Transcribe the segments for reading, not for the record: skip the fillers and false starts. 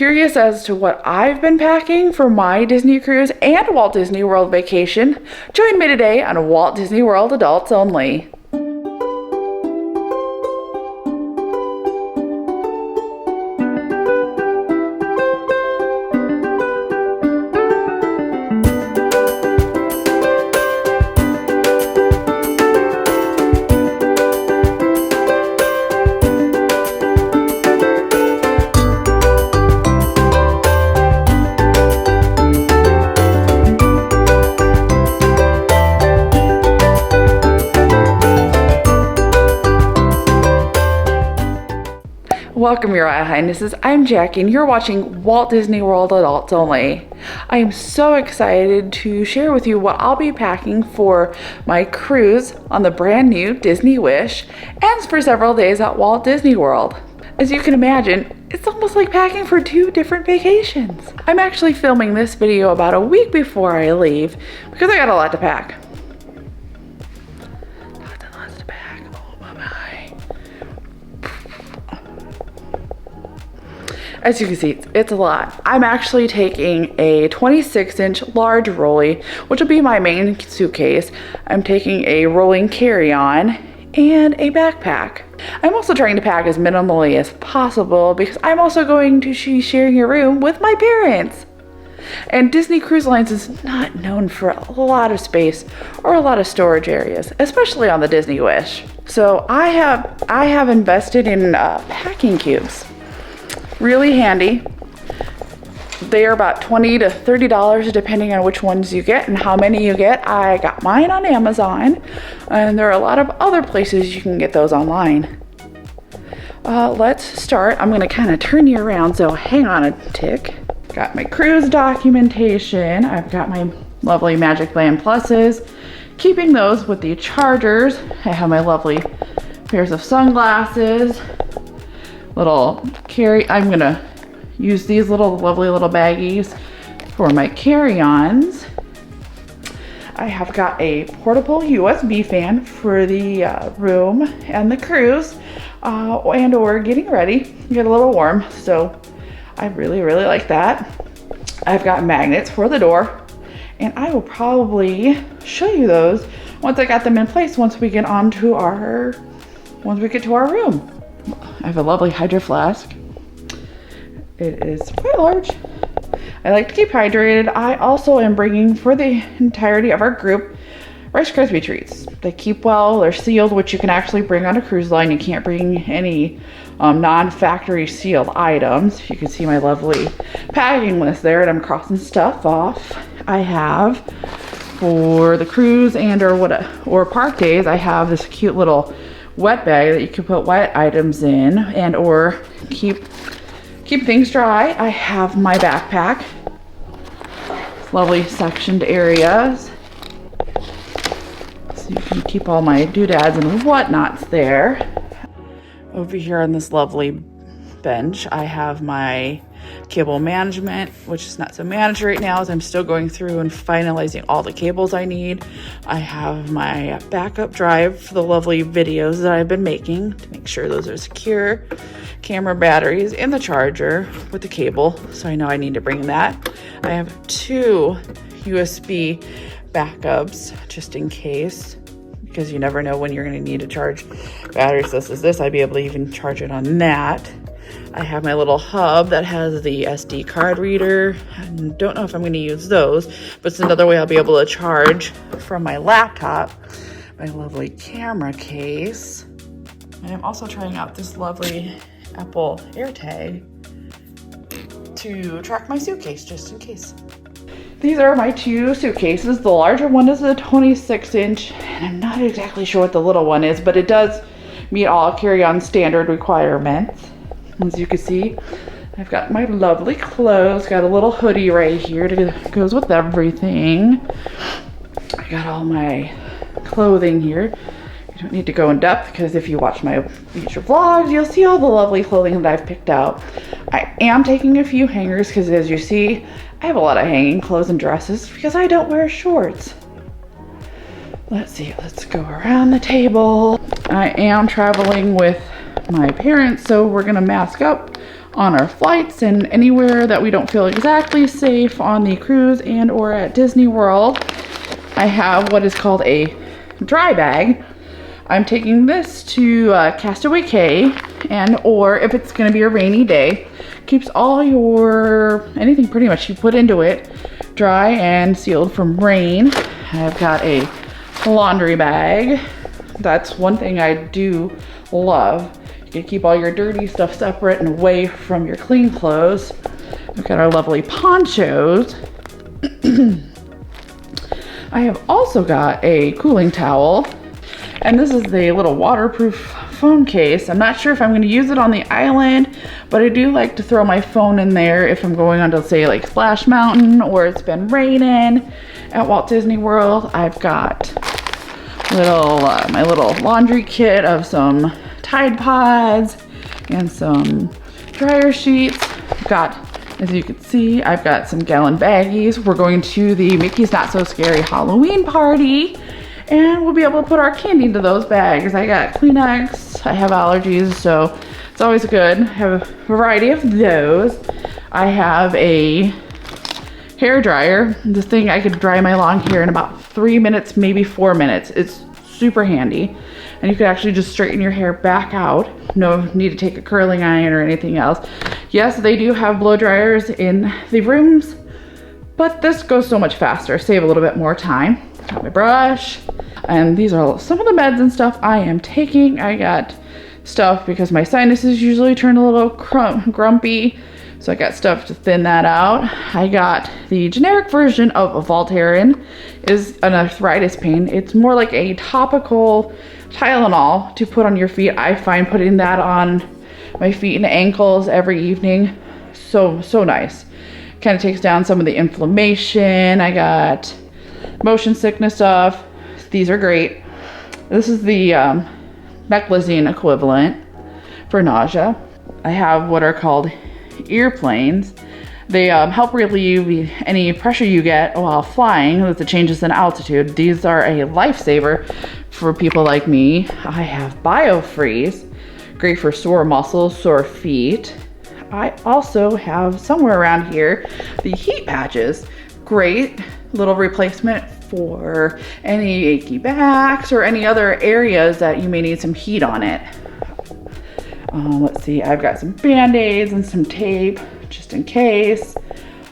curious as to what I've been packing for my Disney cruise and Walt Disney World vacation? Join me today on Walt Disney World Adults Only. Welcome, your Highnesses. I'm Jackie, and you're watching Walt Disney World Adults Only. I am so excited to share with you what I'll be packing for my cruise on the brand new Disney Wish and for several days at Walt Disney World. As you can imagine, it's almost like packing for two different vacations. I'm actually filming this video about a week before I leave because I got a lot to pack. Lots to pack. Oh my. As you can see, it's a lot. I'm actually taking a 26-inch large rolly, which will be my main suitcase. I'm taking a rolling carry-on and a backpack. I'm also trying to pack as minimally as possible because I'm also going to be sharing a room with my parents. And Disney Cruise Lines is not known for a lot of space or a lot of storage areas, especially on the Disney Wish. So I have invested in packing cubes. Really handy. They are about $20 to $30 depending on which ones you get and how many you get. I got mine on Amazon, and there are a lot of other places you can get those online. Let's start. I'm gonna kind of turn you around, so hang on a tick. Got my cruise documentation. I've got my lovely Magic Band Pluses. Keeping those with the chargers. I have my lovely pairs of sunglasses. I'm gonna use these lovely little baggies for my carry-ons. I have got a portable USB fan for the room and the cruise, and we're getting ready to get a little warm, so I really like that. I've got magnets for the door, and I will probably show you those once I got them in place once we get to our room. I have a lovely Hydro Flask. It is quite large. I like to keep hydrated. I also am bringing, for the entirety of our group, Rice Krispie treats. They keep well, they're sealed, which you can actually bring on a cruise line. You can't bring any non-factory sealed items. You can see my lovely packing list there, and I'm crossing stuff off. I have, for the cruise or park days, I have this cute little wet bag that you can put wet items in and or keep things dry. I have my backpack, lovely sectioned areas, so you can keep all my doodads and whatnots there. Over here on this lovely bench, I have my cable management, which is not so managed right now as I'm still going through and finalizing all the cables I need. I have my backup drive for the lovely videos that I've been making to make sure those are secure, camera batteries, and the charger with the cable, so I know I need to bring that. I have 2 USB backups just in case, because you never know when you're going to need to charge batteries. This is this. I'd be able to even charge it on that. I have my little hub that has the SD card reader. I don't know if I'm going to use those, but it's another way I'll be able to charge from my laptop. My lovely camera case. I am also trying out this lovely Apple AirTag to track my suitcase just in case. These are my 2 suitcases. The larger one is a 26-inch, and I'm not exactly sure what the little one is, but it does meet all carry-on standard requirements. As you can see, I've got my lovely clothes. Got a little hoodie right here that goes with everything. I got all my clothing here. You don't need to go in depth because if you watch my future vlogs, you'll see all the lovely clothing that I've picked out. I am taking a few hangers because, as you see, I have a lot of hanging clothes and dresses because I don't wear shorts. Let's see, let's go around the table. I am traveling with my parents, so we're gonna mask up on our flights and anywhere that we don't feel exactly safe on the cruise and or at Disney World. I have what is called a dry bag. I'm taking this to Castaway Cay, and or if it's going to be a rainy day, keeps all your, anything pretty much you put into it, dry and sealed from rain. I've got a laundry bag. That's one thing I do love. You can keep all your dirty stuff separate and away from your clean clothes. We've got our lovely ponchos. I have also got a cooling towel, and this is the little waterproof phone case. I'm not sure if I'm going to use it on the island, but I do like to throw my phone in there if I'm going on to, say, like Splash Mountain or it's been raining at Walt Disney World. I've got my little laundry kit of some Tide Pods and some dryer sheets. I've got, as you can see, I've got some gallon baggies. We're going to the Mickey's Not So Scary Halloween party, and we'll be able to put our candy into those bags. I got Kleenex. I have allergies, so it's always good. I have a variety of those. I have a hair dryer. This thing, I could dry my long hair in about 3 minutes, maybe 4 minutes. It's super handy. And you could actually just straighten your hair back out. No need to take a curling iron or anything else. Yes, they do have blow dryers in the rooms, but this goes so much faster. Save a little bit more time. Got my brush. And these are some of the meds and stuff I am taking. I got stuff because my sinuses usually turn a little grumpy. So I got stuff to thin that out. I got the generic version of Voltaren. Is an arthritis pain. It's more like a topical Tylenol to put on your feet. I find putting that on my feet and ankles every evening so nice. Kind of takes down some of the inflammation. I got motion sickness stuff. These are great. This is the meclizine equivalent for nausea. I have what are called earplanes. They help relieve any pressure you get while flying with the changes in altitude. These are a lifesaver for people like me. I have BioFreeze, great for sore muscles, sore feet. I also have somewhere around here the heat patches, great little replacement for any achy backs or any other areas that you may need some heat on it. Let's see, I've got some Band-Aids and some tape just in case.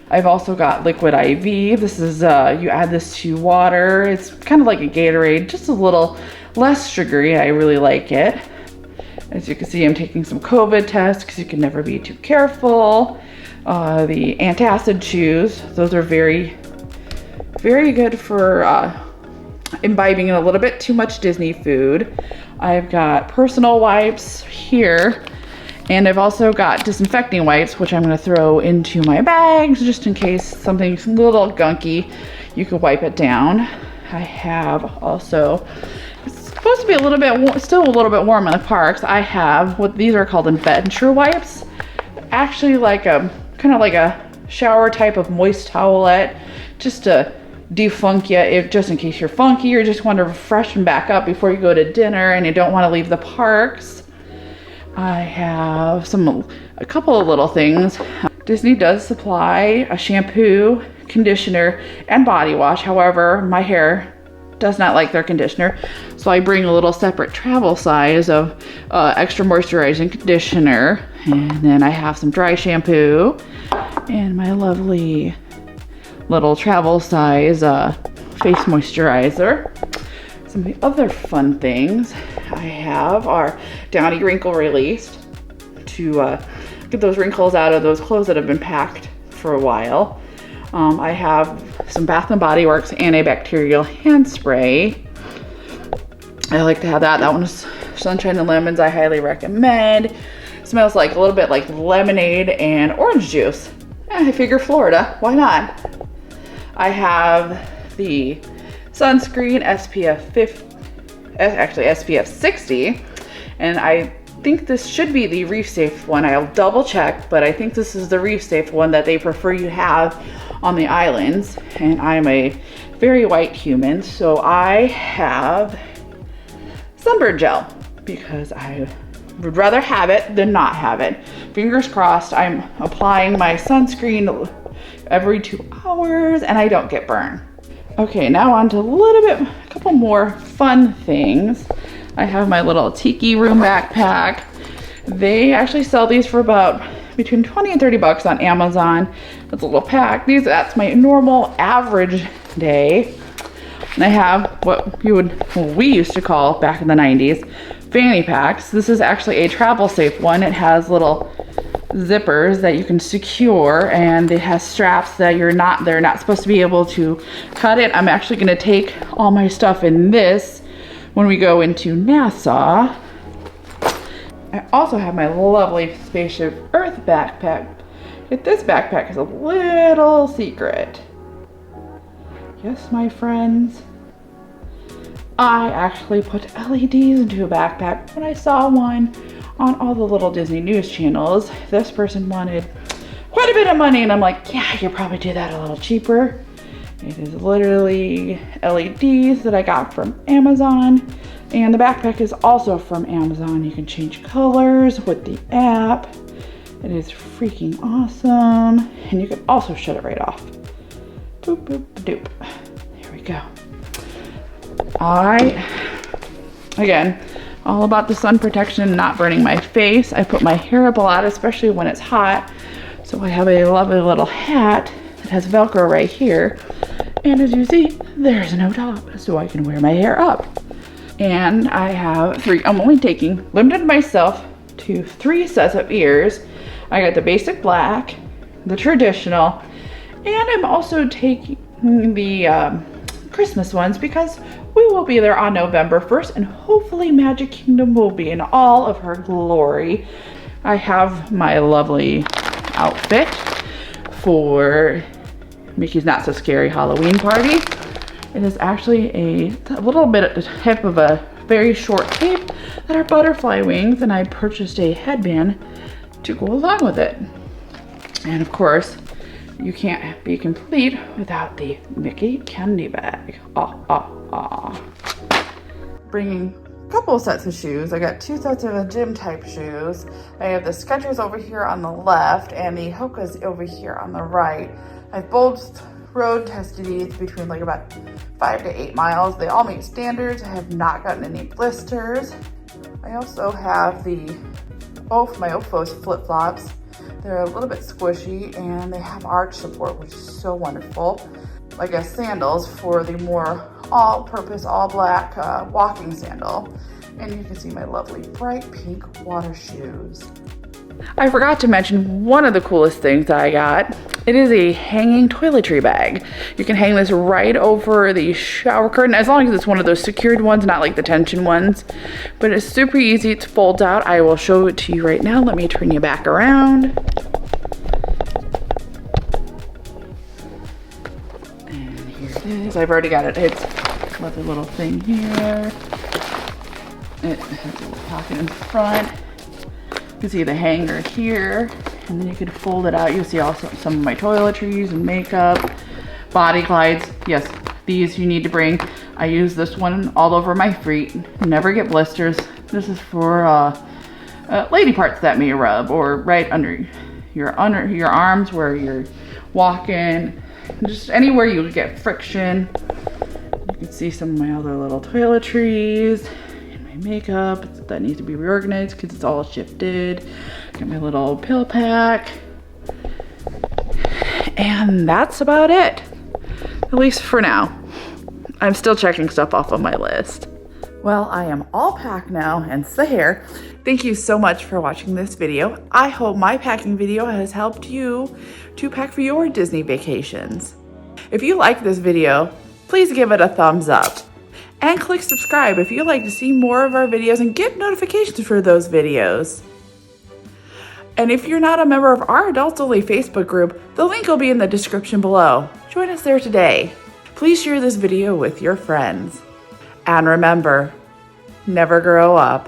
I've also got liquid IV. This is, you add this to water. It's kind of like a Gatorade, just a little less sugary. I really like it. As you can see, I'm taking some COVID tests because you can never be too careful. The antacid chews, those are very good for imbibing in a little bit too much Disney food. I've got personal wipes here, and I've also got disinfecting wipes, which I'm going to throw into my bags just in case something's a little gunky. You can wipe it down. I have also, it's supposed to be a little bit, still a little bit warm in the parks. I have what these are called adventure wipes. Actually like a, kind of like a shower type of moist towelette, just to defunk you, if just in case you're funky or just want to freshen back up before you go to dinner and you don't want to leave the parks. I have a couple of little things. Disney does supply a shampoo, conditioner, and body wash. However, my hair does not like their conditioner, so I bring a little separate travel size of extra moisturizing conditioner, and then I have some dry shampoo and my lovely little travel size face moisturizer. Some of the other fun things I have are Downy Wrinkle Released to get those wrinkles out of those clothes that have been packed for a while. I have some Bath & Body Works antibacterial hand spray. I like to have that. That one is Sunshine and Lemons. I highly recommend. Smells like a little bit like lemonade and orange juice. I figure Florida, why not? I have the sunscreen SPF 60, and I think this should be the reef safe one. I'll double check, but I think this is the reef safe one that they prefer you have on the islands. And I'm a very white human, so I have sunburn gel because I would rather have it than not have it. Fingers crossed, I'm applying my sunscreen every 2 hours and I don't get burned. Okay, now on to a couple more fun things. I have my little tiki room backpack. They actually sell these for about between 20 and 30 bucks on Amazon. It's a little pack. That's my normal average day. And I have what we used to call back in the 90s, fanny packs. This is actually a travel safe one. It has little zippers that you can secure, and it has straps that they're not supposed to be able to cut it. I'm actually gonna take all my stuff in this when we go into Nassau. I also have my lovely Spaceship Earth backpack. But this backpack is a little secret. Yes, my friends, I actually put LEDs into a backpack when I saw one on all the little Disney news channels. This person wanted quite a bit of money, and I'm like, yeah, you could probably do that a little cheaper. It is literally LEDs that I got from Amazon, and the backpack is also from Amazon. You can change colors with the app. It is freaking awesome, and you can also shut it right off. Boop, boop, doop. There we go. Again, all about the sun protection, not burning my face. I put my hair up a lot, especially when it's hot. So I have a lovely little hat that has Velcro right here. And as you see, there's no top, so I can wear my hair up. And I have I'm only limited myself to 3 sets of ears. I got the basic black, the traditional, and I'm also taking the Christmas ones because we will be there on November 1st, and hopefully Magic Kingdom will be in all of her glory. I have my lovely outfit for Mickey's Not So Scary Halloween Party. It is actually a little bit at the tip of a very short cape that are butterfly wings, and I purchased a headband to go along with it. And of course, you can't be complete without the Mickey candy bag. Bringing a couple of sets of shoes. I got 2 sets of gym type shoes. I have the Skechers over here on the left and the Hoka's over here on the right. I've both road tested these between like about 5 to 8 miles. They all meet standards. I have not gotten any blisters. I also have both my Ofos flip-flops. They're a little bit squishy and they have arch support, which is so wonderful. Like sandals for the more all-purpose, all-black walking sandal. And you can see my lovely bright pink water shoes. I forgot to mention one of the coolest things that I got. It is a hanging toiletry bag. You can hang this right over the shower curtain, as long as it's one of those secured ones, not like the tension ones. But it's super easy to fold out. I will show it to you right now. Let me turn you back around. And here it is. I've already got it. It's a lovely little thing here. It has a little pocket in front. You can see the hanger here, and then you could fold it out. You'll see also some of my toiletries and makeup, body glides. Yes, these you need to bring. I use this one all over my feet. Never get blisters. This is for lady parts that may rub, or right under your arms where you're walking. Just anywhere you get friction. You can see some of my other little toiletries. Makeup that needs to be reorganized because it's all shifted. Got my little pill pack, and that's about it, at least for now. I'm still checking stuff off of my list. Well, I am all packed now, hence the hair. Thank you so much for watching this video. I hope my packing video has helped you to pack for your Disney vacations. If you like this video, please give it a thumbs up. And click subscribe if you'd like to see more of our videos and get notifications for those videos. And if you're not a member of our Adults Only Facebook group, the link will be in the description below. Join us there today. Please share this video with your friends. And remember, never grow up.